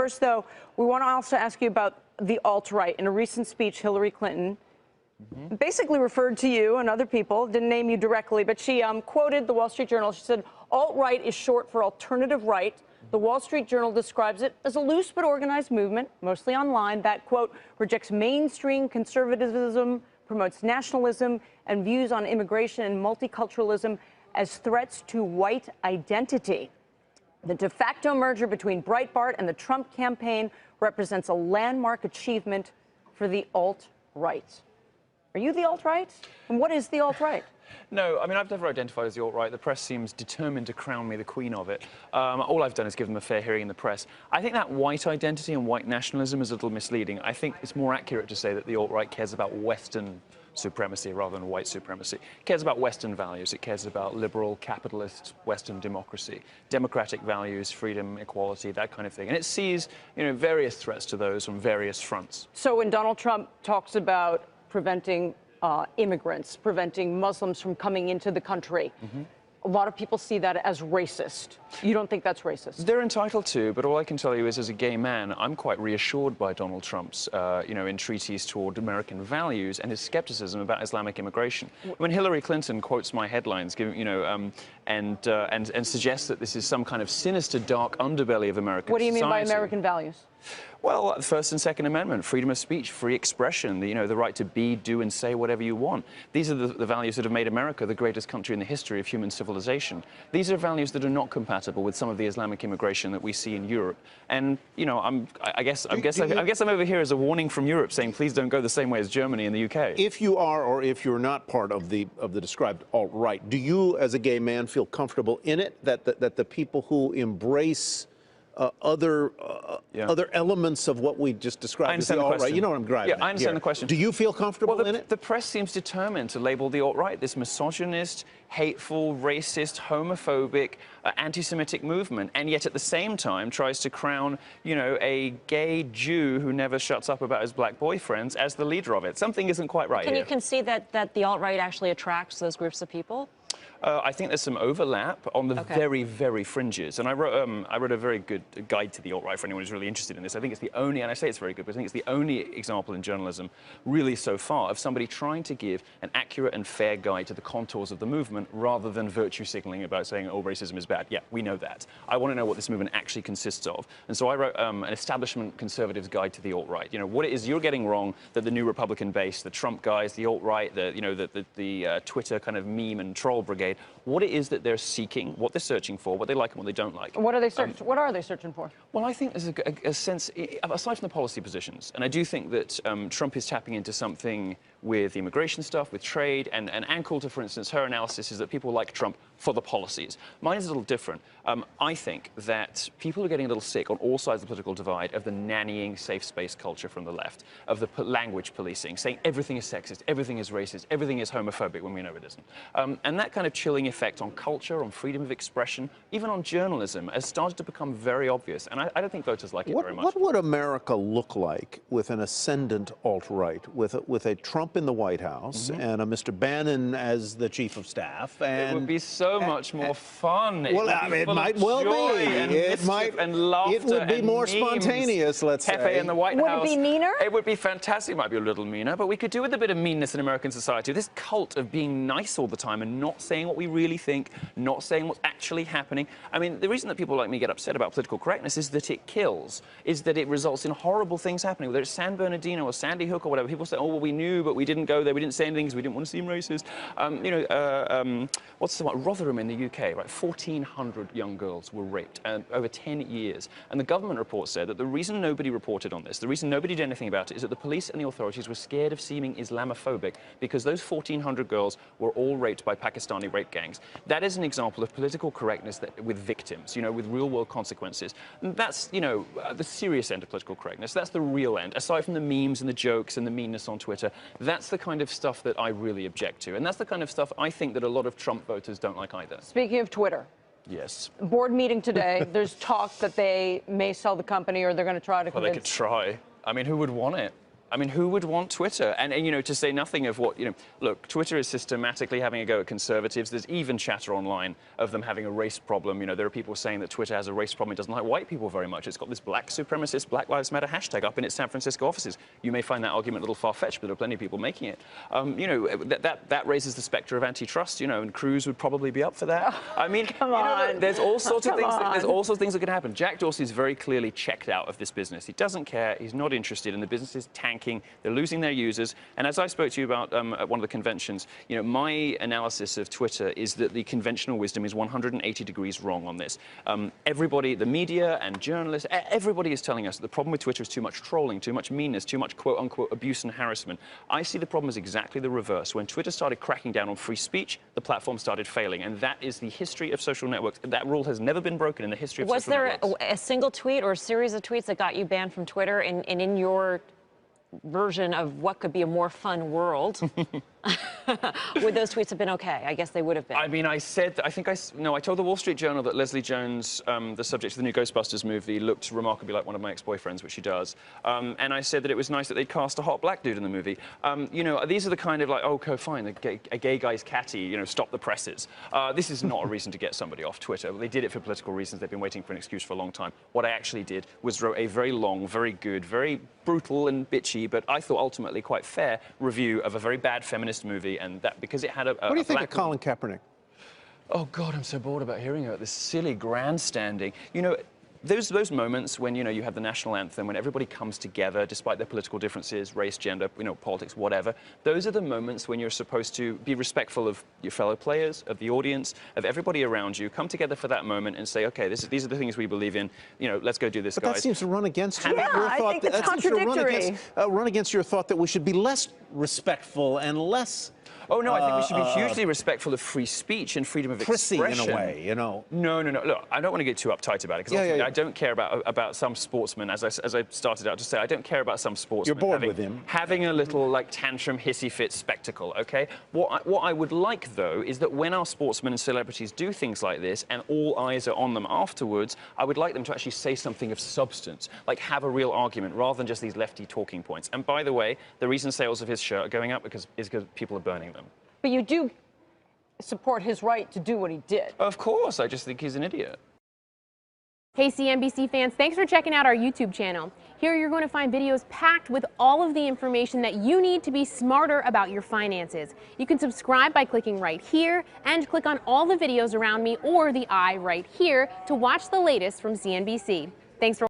First, though, we want to also ask you about the alt-right. In a recent speech, Hillary Clinton basically referred to you and other people, didn't name you directly, but she quoted the Wall Street Journal. She said, alt-right is short for alternative right. The Wall Street Journal describes it as a loose but organized movement, mostly online, that, quote, rejects mainstream conservatism, promotes nationalism, and views on immigration and multiculturalism as threats to white identity. The de facto merger between Breitbart and the Trump campaign represents a landmark achievement for the alt-right. Are you the alt-right? And what is the alt-right? No, I mean, I've never identified as the alt-right. The press seems determined to crown me the queen of it. All I've done is give them a fair hearing in the press. I think that white identity and white nationalism is a little misleading. I think it's more accurate to say that the alt-right cares about Western supremacy rather than white supremacy. It cares about Western values. It cares about liberal, capitalist, Western democracy, democratic values, freedom, equality, that kind of thing. And it sees, various threats to those on various fronts. So when Donald Trump talks about preventing immigrants, preventing Muslims from coming into the country, a lot of people see that as racist. You don't think that's racist? They're entitled to, but all I can tell you is, as a gay man, I'm quite reassured by Donald Trump's, entreaties toward American values and his skepticism about Islamic immigration. When Hillary Clinton quotes my headlines, and suggests that this is some kind of sinister, dark underbelly of American society. What do you mean by American values? Well, the First and Second Amendment, freedom of speech, free expression, the right to be, do, and say whatever you want. These are the values that have made America the greatest country in the history of human civilization. These are values that are not compatible with some of the Islamic immigration that we see in Europe. And, I guess I'm over here as a warning from Europe, saying please don't go the same way as Germany and the UK. If you are, or if you're not part of the described alt-right, do you, as a gay man, feel comfortable in it? That the people who embrace other elements of what we just described as the alt-right. You know what I'm driving at. Yeah, I understand the question. Do you feel comfortable in it? The press seems determined to label the alt-right this misogynist, hateful, racist, homophobic, anti-Semitic movement, and yet at the same time tries to crown, a gay Jew who never shuts up about his black boyfriends as the leader of it. Something isn't quite right here. Can you concede that the alt-right actually attracts those groups of people? I think there's some overlap on the very, very fringes. And I wrote a very good guide to the alt-right for anyone who's really interested in this. I think it's the only, and I say it's very good, but I think it's the only example in journalism, really so far, of somebody trying to give an accurate and fair guide to the contours of the movement rather than virtue signaling about saying, oh, racism is bad. Yeah, we know that. I want to know what this movement actually consists of. And so I wrote an establishment conservative's guide to the alt-right. What it is you're getting wrong that the new Republican base, the Trump guys, the alt-right, the Twitter kind of meme and troll brigade, what it is that they're seeking, what they're searching for, what they like and what they don't like. What are they what are they searching for? Well, I think there's a sense, aside from the policy positions, and I do think that Trump is tapping into something with the immigration stuff, with trade, and Ann Coulter, for instance, her analysis is that people like Trump for the policies. Mine is a little different. I think that people are getting a little sick on all sides of the political divide of the nannying safe space culture from the left, of the language policing, saying everything is sexist, everything is racist, everything is homophobic when we know it isn't. And that kind of chilling effect on culture, on freedom of expression, even on journalism, has started to become very obvious. And I don't think voters like it very much. What would America look like with an ascendant alt-right, with a Trump in the White House and a Mr. Bannon as the chief of staff? And it would be so much more fun. Well, it might well be. It might. And laughter. It would be more spontaneous, let's say. Pepe in the White House. Would it be meaner? It would be fantastic. It might be a little meaner, but we could do with a bit of meanness in American society. This cult of being nice all the time and not saying what we really think, not saying what's actually happening. I mean, the reason that people like me get upset about political correctness is that it kills, is that it results in horrible things happening. Whether it's San Bernardino or Sandy Hook or whatever, people say, oh, well, we knew, but we didn't go there. We didn't say anything because we didn't want to seem racist. What's the one? Rotherham in the UK, right? 1,400 young girls were raped over 10 years. And the government report said that the reason nobody reported on this, the reason nobody did anything about it, is that the police and the authorities were scared of seeming Islamophobic because those 1,400 girls were all raped by Pakistani rape gangs. That is an example of political correctness with victims, with real-world consequences. And that's, the serious end of political correctness. That's the real end. Aside from the memes and the jokes and the meanness on Twitter, that's the kind of stuff that I really object to. And that's the kind of stuff I think that a lot of Trump voters don't like either. Speaking of Twitter. Yes. Board meeting today. There's talk that they may sell the company or they're going to try to convince. Well, they could try. I mean, who would want it? I mean, who would want Twitter? And, you know, to say nothing of what, you know, look, Twitter is systematically having a go at conservatives. There's even chatter online of them having a race problem. You know, there are people saying that Twitter has a race problem. It doesn't like white people very much. It's got this black supremacist, Black Lives Matter hashtag up in its San Francisco offices. You may find that argument a little far-fetched, but there are plenty of people making it. You know, that raises the specter of antitrust, you know, and Cruz would probably be up for that. I mean, Come on. there's all sorts of things. There's all sorts of things that could happen. Jack Dorsey's very clearly checked out of this business. He doesn't care. He's not interested, and the business is tanking. They're losing their users. And as I spoke to you about at one of the conventions, you know, my analysis of Twitter is that the conventional wisdom is 180 degrees wrong on this. Everybody, the media and journalists, everybody is telling us that the problem with Twitter is too much trolling, too much meanness, too much quote-unquote abuse and harassment. I see the problem as exactly the reverse. When Twitter started cracking down on free speech, the platform started failing. And that is the history of social networks. That rule has never been broken in the history of social networks. Was there a single tweet or a series of tweets that got you banned from Twitter, and in your version of what could be a more fun world, would those tweets have been okay? I guess they would have been. I mean, I told the Wall Street Journal that Leslie Jones, the subject of the new Ghostbusters movie, looked remarkably like one of my ex-boyfriends, which she does. And I said that it was nice that they'd cast a hot black dude in the movie. You know, these are the kind of like, oh, okay, fine, a gay guy's catty, you know, stop the presses. This is not a reason to get somebody off Twitter. They did it for political reasons. They've been waiting for an excuse for a long time. What I actually did was wrote a very long, very good, very brutal and bitchy, but I thought ultimately quite fair review of a very bad feminist movie, and that because it had a what do you think of Colin Kaepernick? Oh God, I'm so bored about hearing about this silly grandstanding. You know, those moments when, you know, you have the national anthem, when everybody comes together despite their political differences, race, gender, you know, politics, whatever. Those are the moments when you're supposed to be respectful of your fellow players, of the audience, of everybody around you. Come together for that moment and say, okay, these are the things we believe in. You know, let's go do this, but guys. That seems to run against your I thought. think it's contradictory. Run against your thought that we should be less respectful and less. Oh, no, I think we should be hugely respectful of free speech and freedom of prissy expression. in a way, you know. No. Look, I don't want to get too uptight about it, because I don't care about some sportsmen, as I started out to say, I don't care about some sportsmen. You're bored with him. Having a little, like, tantrum, hissy fit spectacle, OK? What I would like, though, is that when our sportsmen and celebrities do things like this and all eyes are on them afterwards, I would like them to actually say something of substance, like have a real argument, rather than just these lefty talking points. And by the way, the reason sales of his shirt are going up is because people are burning them. But you do support his right to do what he did. Of course, I just think he's an idiot. Hey CNBC fans, thanks for checking out our YouTube channel. Here you're going to find videos packed with all of the information that you need to be smarter about your finances. You can subscribe by clicking right here and click on all the videos around me or the eye right here to watch the latest from CNBC. Thanks for